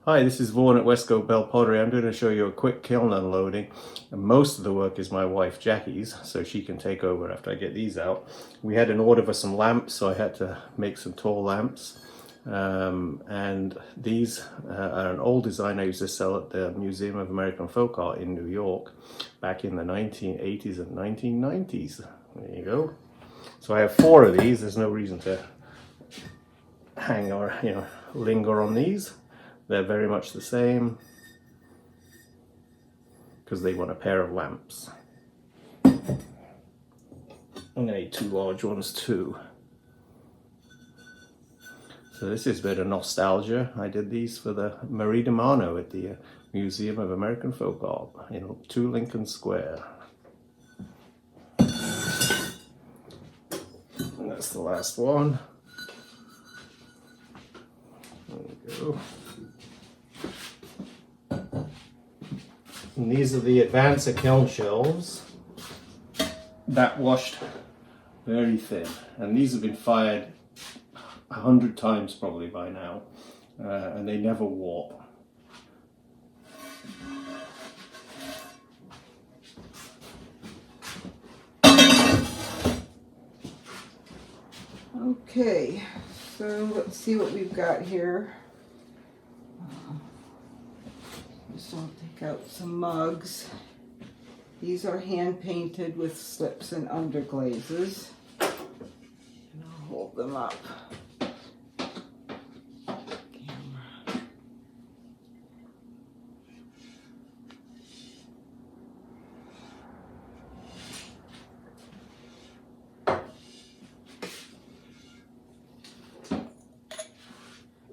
Hi, this is Vaughan at Westcote Bell Pottery. I'm going to show you a quick kiln unloading. And most of the work is my wife Jackie's, so she can take over after I get these out. We had an order for some lamps, so I had to make some tall lamps. And these are an old design I used to sell at the Museum of American Folk Art in New York back in the 1980s and 1990s. There you go. So I have 4 of these. There's no reason to hang or linger on these. They're very much the same because they want a pair of lamps. I'm going to need 2 large ones too. So this is a bit of nostalgia. I did these for the Marie de Mano at the Museum of American Folk Art in 2 Lincoln Square. And that's the last one. There we go. And these are the Advancer kiln shelves that washed very thin, and these have been fired 100 times probably by now, and they never warp. Okay, so let's see what we've got here. Just I'll take out some mugs. These are hand painted with slips and underglazes. And I'll hold them up. Camera.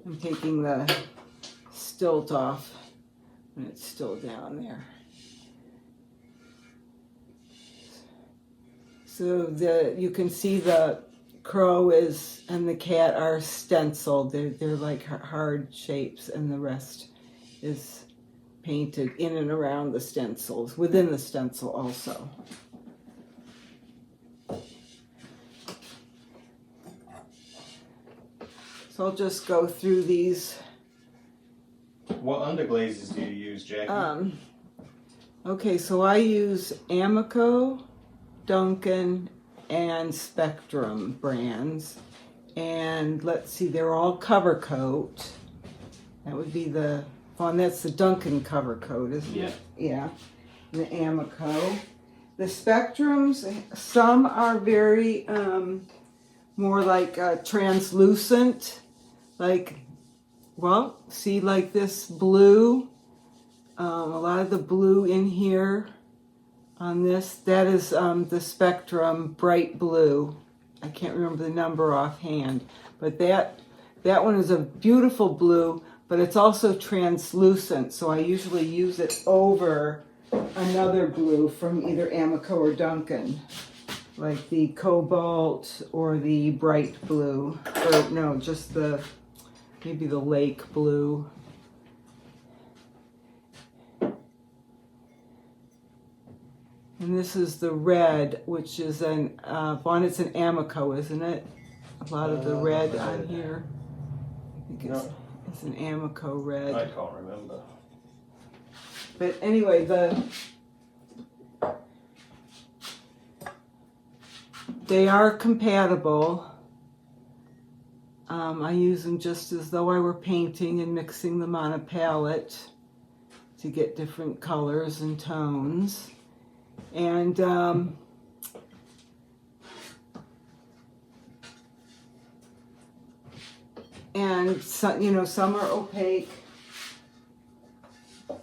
I'm taking the stilt off. And it's still down there. So you can see the crow and the cat are stenciled. They're like hard shapes, and the rest is painted in and around the stencils, within the stencil also. So I'll just go through these. What underglazes do you use, Jackie? Okay, so I use Amico, Duncan, and Spectrum brands. And let's see, they're all cover coat. That would be the one, that's the Duncan cover coat, isn't it? Yeah. And the Amico. The Spectrums, some are very more like translucent, like, well, see, like this blue, a lot of the blue in here on this, that is the Spectrum bright blue. I can't remember the number offhand, but that one is a beautiful blue, but it's also translucent, so I usually use it over another blue from either Amico or Duncan, like the cobalt or the bright blue, or no, just maybe the lake blue. And this is the red, which is Vaughn, it's an Amico, isn't it? A lot of the red on here. I think it's an Amico red. I can't remember. But anyway, they are compatible. I use them just as though I were painting and mixing them on a palette to get different colors and tones. And some, some are opaque. A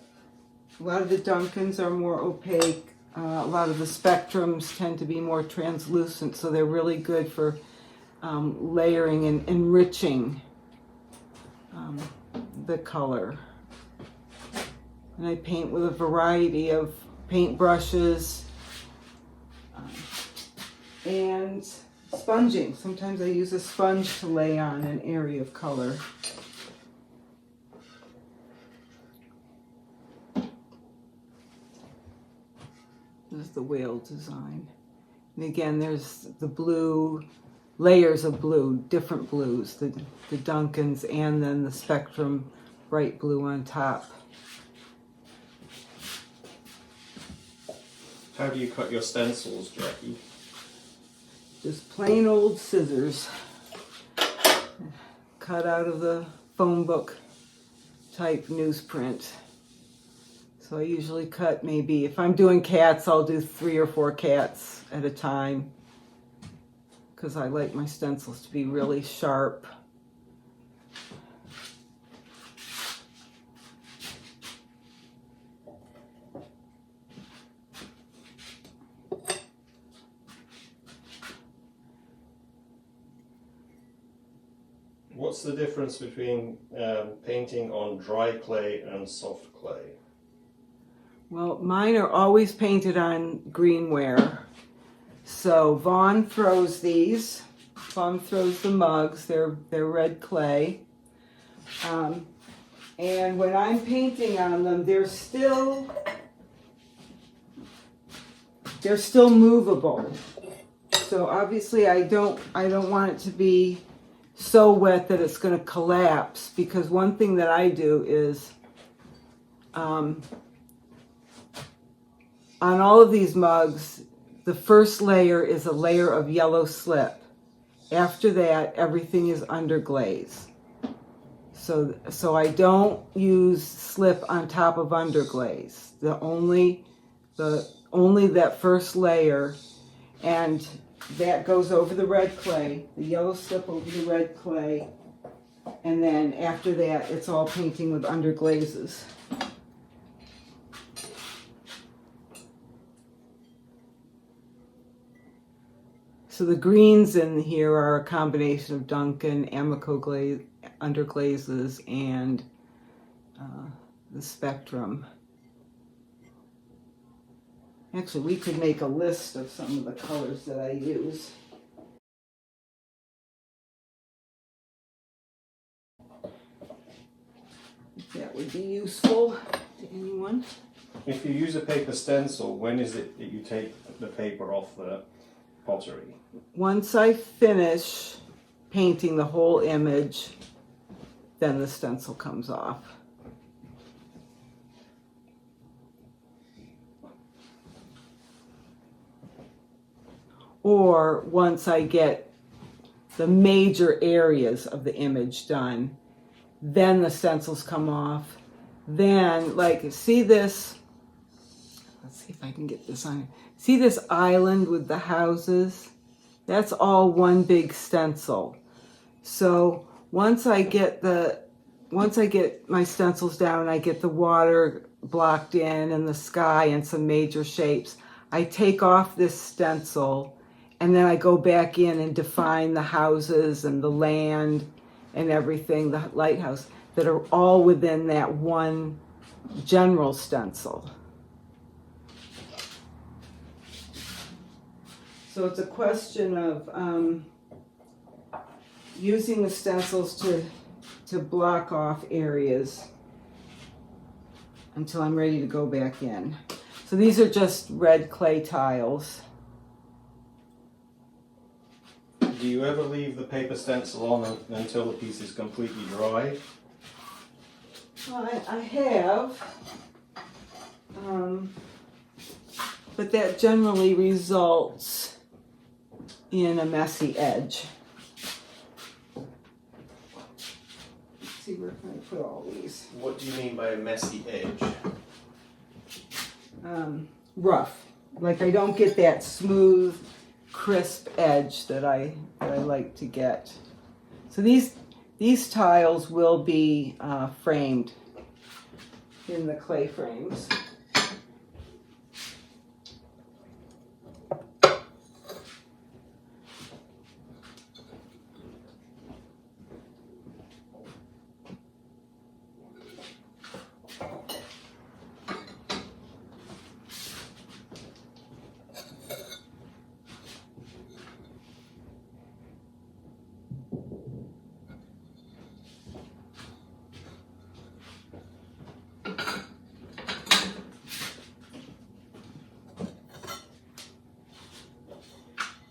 lot of the Duncans are more opaque. A lot of the Spectrums tend to be more translucent, so they're really good for layering and enriching the color. And I paint with a variety of paint brushes and sponging. Sometimes I use a sponge to lay on an area of color. This is the whale design. And again, there's the blue, layers of blue, different blues, the Duncans and then the Spectrum bright blue on top. How do you cut your stencils, Jackie? Just plain old scissors. Cut out of the phone book type newsprint. So I usually cut maybe, if I'm doing cats, I'll do 3 or 4 cats at a time, because I like my stencils to be really sharp. What's the difference between painting on dry clay and soft clay? Well, mine are always painted on greenware. So Vaughn throws these. Vaughn throws the mugs. They're red clay. And when I'm painting on them, they're still movable. So obviously I don't want it to be so wet that it's going to collapse, because one thing that I do is on all of these mugs, the first layer is a layer of yellow slip. After that, everything is under glaze. So I don't use slip on top of underglaze. Only that first layer, and that goes over the red clay, the yellow slip over the red clay, and then after that it's all painting with underglazes. So the greens in here are a combination of Duncan, Amico glaze, underglazes, and the Spectrum. Actually, we could make a list of some of the colors that I use. If that would be useful to anyone. If you use a paper stencil, when is it that you take the paper off the pottery? Once I finish painting the whole image, then the stencil comes off. Or once I get the major areas of the image done, then the stencils come off. Then, like, see this, let's see if I can get this on. See this island with the houses? That's all one big stencil. So once I get my stencils down, I get the water blocked in and the sky and some major shapes, I take off this stencil, and then I go back in and define the houses and the land and everything, the lighthouse, that are all within that one general stencil. So it's a question of using the stencils to block off areas until I'm ready to go back in. So these are just red clay tiles. Do you ever leave the paper stencil on until the piece is completely dry? I have, but that generally results in a messy edge. Let's see, where can I put all these? What do you mean by a messy edge? Rough. Like I don't get that smooth, crisp edge that I like to get. So these tiles will be framed in the clay frames.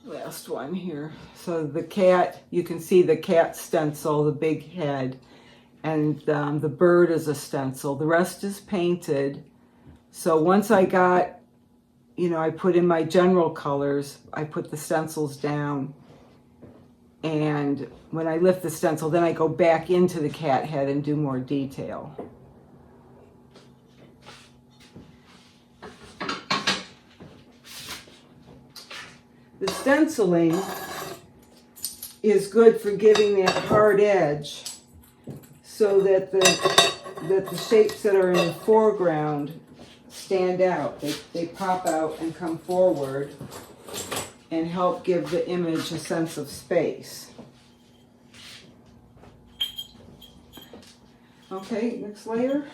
Last one here. So the cat, you can see the cat stencil, the big head, and the bird is a stencil. The rest is painted. So once I got, I put in my general colors, I put the stencils down, and when I lift the stencil, then I go back into the cat head and do more detail. The stenciling is good for giving that hard edge so that the shapes that are in the foreground stand out. They pop out and come forward and help give the image a sense of space. Okay, next layer.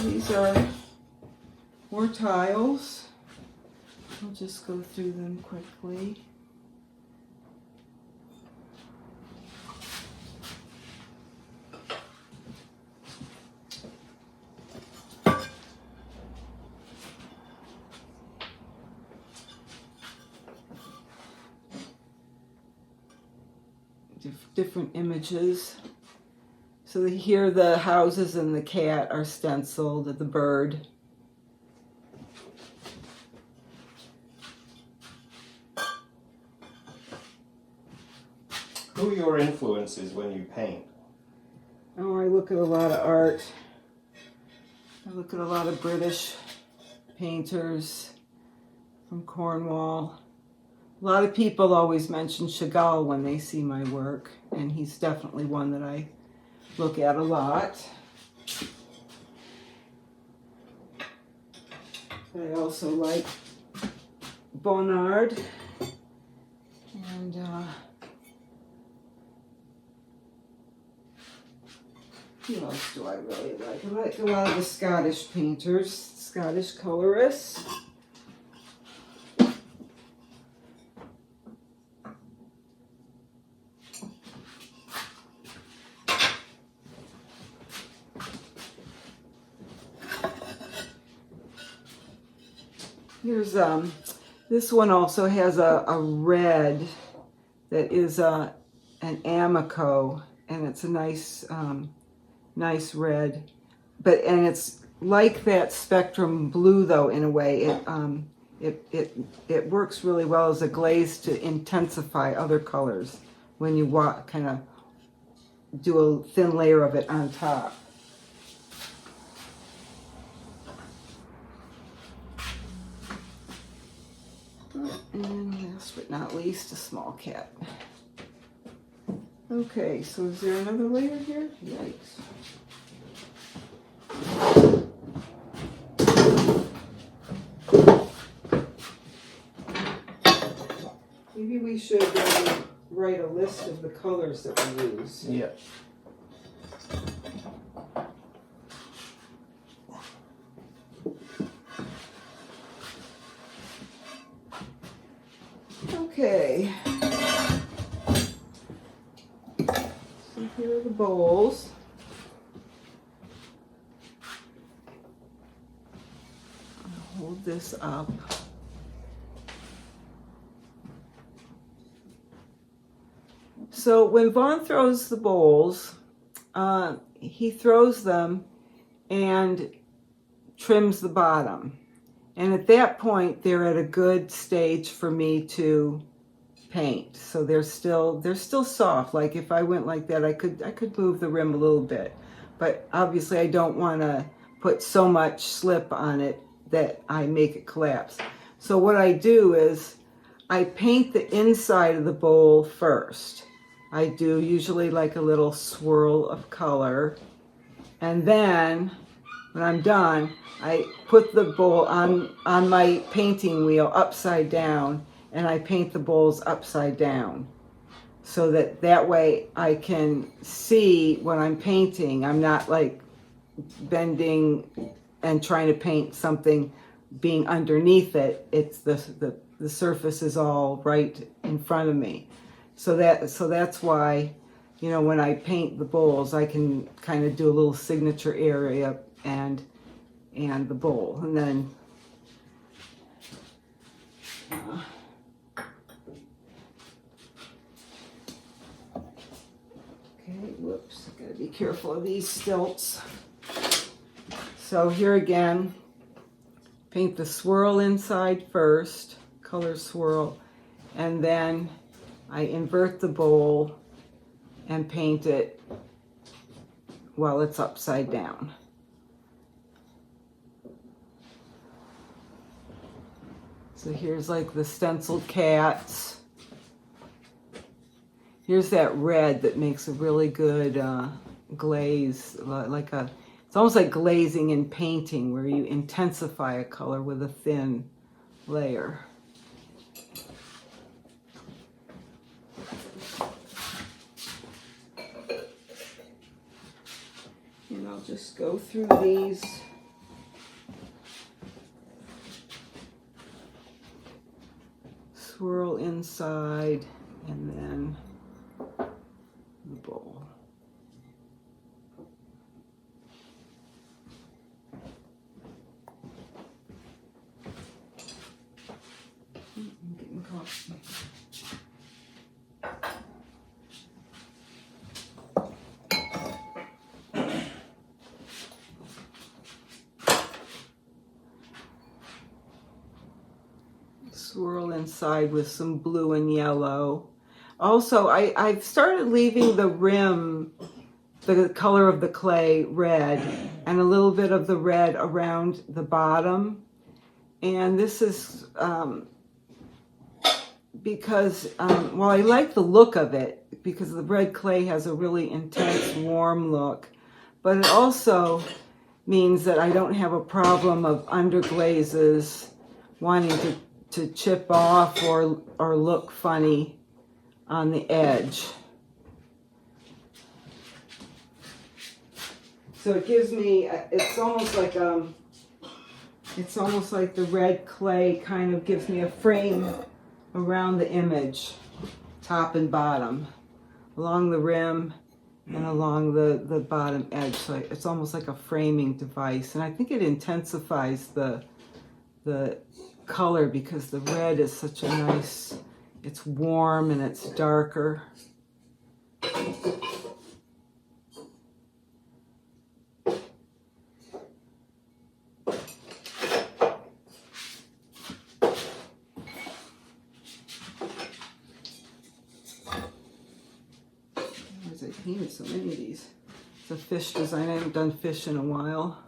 These are more tiles. I'll just go through them quickly. Different images. So here the houses and the cat are stenciled, the bird. Who are your influences when you paint? Oh, I look at a lot of art. I look at a lot of British painters from Cornwall. A lot of people always mention Chagall when they see my work, and he's definitely one that I look at a lot. I also like Bonnard, and who else do I really like? I like a lot of the Scottish painters, Scottish colorists. Here's this one also has a red that is an Amico, and it's a nice nice red, and it's like that spectrum blue though in a way. It works really well as a glaze to intensify other colors when you kind of do a thin layer of it on top. And last but not least, a small cat. Okay, so is there another layer here? Yikes. Maybe we should write a list of the colors that we use. Yeah. Okay. So here are the bowls. I'll hold this up. So when Vaughn throws the bowls, he throws them and trims the bottom. And at that point, they're at a good stage for me to paint. So they're still soft. Like if I went like that, I could move the rim a little bit. But obviously I don't want to put so much slip on it that I make it collapse. So what I do is I paint the inside of the bowl first. I do usually like a little swirl of color. And then when I'm done, I put the bowl on my painting wheel upside down, and I paint the bowls upside down so that way I can see when I'm painting. I'm not like bending and trying to paint something being underneath it. It's the surface is all right in front of me. So that's why you know, when I paint the bowls, I can kind of do a little signature area and the bowl, and then okay, whoops, I gotta be careful of these stilts. So here again, paint the swirl inside first, color swirl, and then I invert the bowl and paint it while it's upside down. So here's like the stenciled cats. Here's that red that makes a really good glaze, it's almost like glazing in painting where you intensify a color with a thin layer. And I'll just go through these. Swirl inside and then the bowl. I'm getting caught. Swirl inside with some blue and yellow. Also, I've started leaving the rim, the color of the clay, red, and a little bit of the red around the bottom. And this is because, well, I like the look of it because the red clay has a really intense, warm look. But it also means that I don't have a problem of underglazes wanting to chip off or look funny on the edge. So it gives me, it's almost like the red clay kind of gives me a frame around the image, top and bottom, along the rim and along the bottom edge. So it's almost like a framing device. And I think it intensifies the color because the red is such a nice, it's warm and it's darker. I painted so many of these. It's a fish design. I haven't done fish in a while.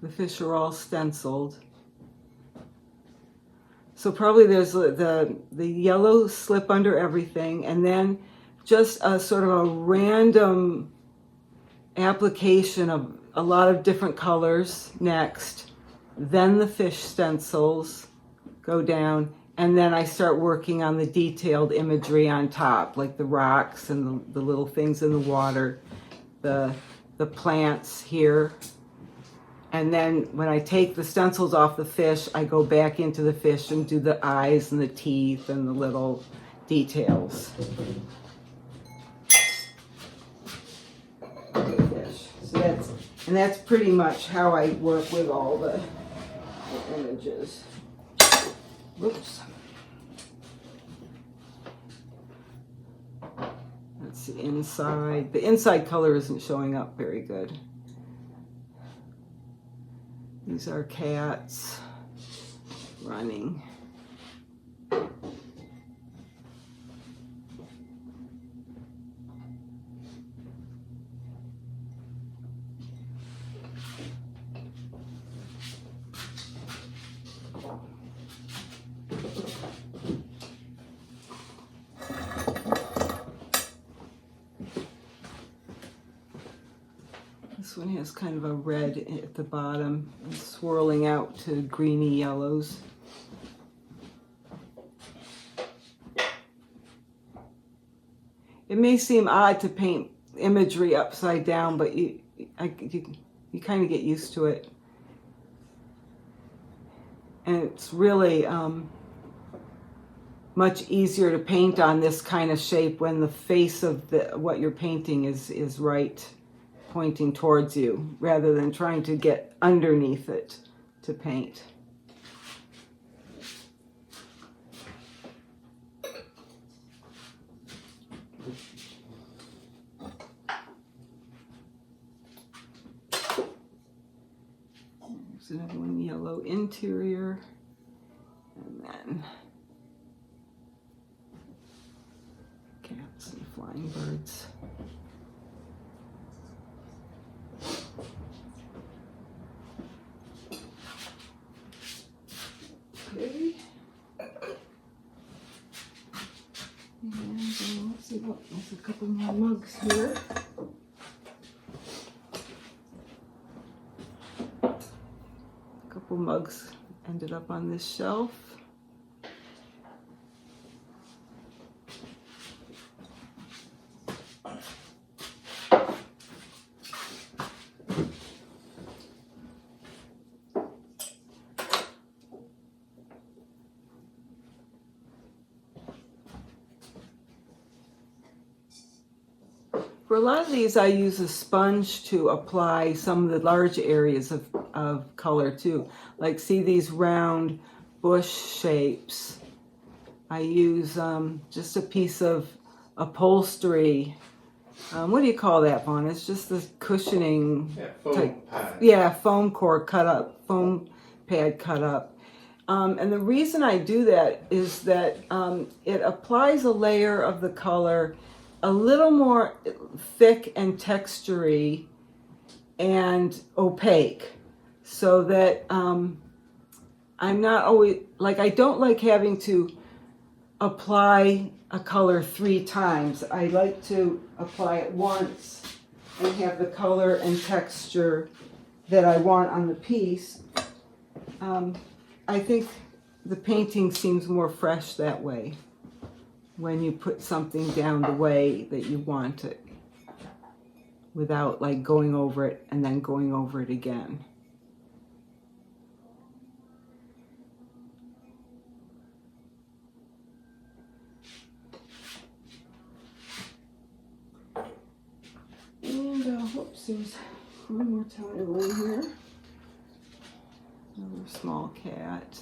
The fish are all stenciled. So probably there's the yellow slip under everything, and then just a sort of a random application of a lot of different colors next. Then the fish stencils go down, and then I start working on the detailed imagery on top, like the rocks and the little things in the water, the plants here. And then when I take the stencils off the fish, I go back into the fish and do the eyes and the teeth and the little details. So that's pretty much how I work with all the images. Whoops. That's the inside. The inside color isn't showing up very good. These are cats running. This one has kind of a red at the bottom and swirling out to greeny yellows. It may seem odd to paint imagery upside down, but you kind of get used to it. And it's really much easier to paint on this kind of shape when the face of what you're painting is right, pointing towards you, rather than trying to get underneath it to paint. There's another one, yellow interior, and then cats and flying birds. Okay. And let's see what, there's a couple more mugs here. A couple mugs ended up on this shelf. For a lot of these, I use a sponge to apply some of the large areas of color too. Like, see these round bush shapes? I use just a piece of upholstery. What do you call that, Vaughn? It's just the cushioning. Yeah, foam pad. Yeah, foam core cut up, foam pad cut up. And the reason I do that is that it applies a layer of the color a little more thick and textury and opaque, so that I'm not always, like, I don't like having to apply a color 3 times. I like to apply it once and have the color and texture that I want on the piece. I think the painting seems more fresh that way, when you put something down the way that you want it, without like going over it and then going over it again. And whoops, there's one more tile in here. Another small cat.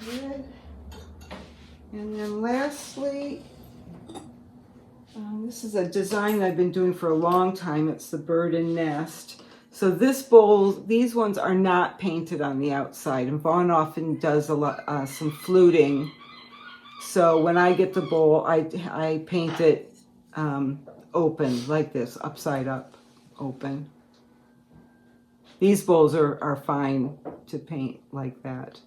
Red. And then lastly, this is a design I've been doing for a long time. It's the bird and nest. So this bowl, these ones are not painted on the outside, and Vaughn often does a lot, some fluting. So when I get the bowl, I paint it open like this, upside up, open. These bowls are fine to paint like that.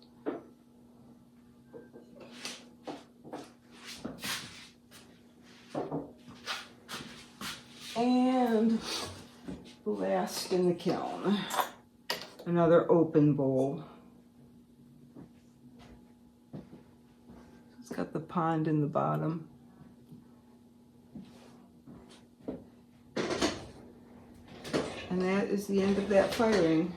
And last in the kiln, another open bowl. It's got the pond in the bottom. And that is the end of that firing.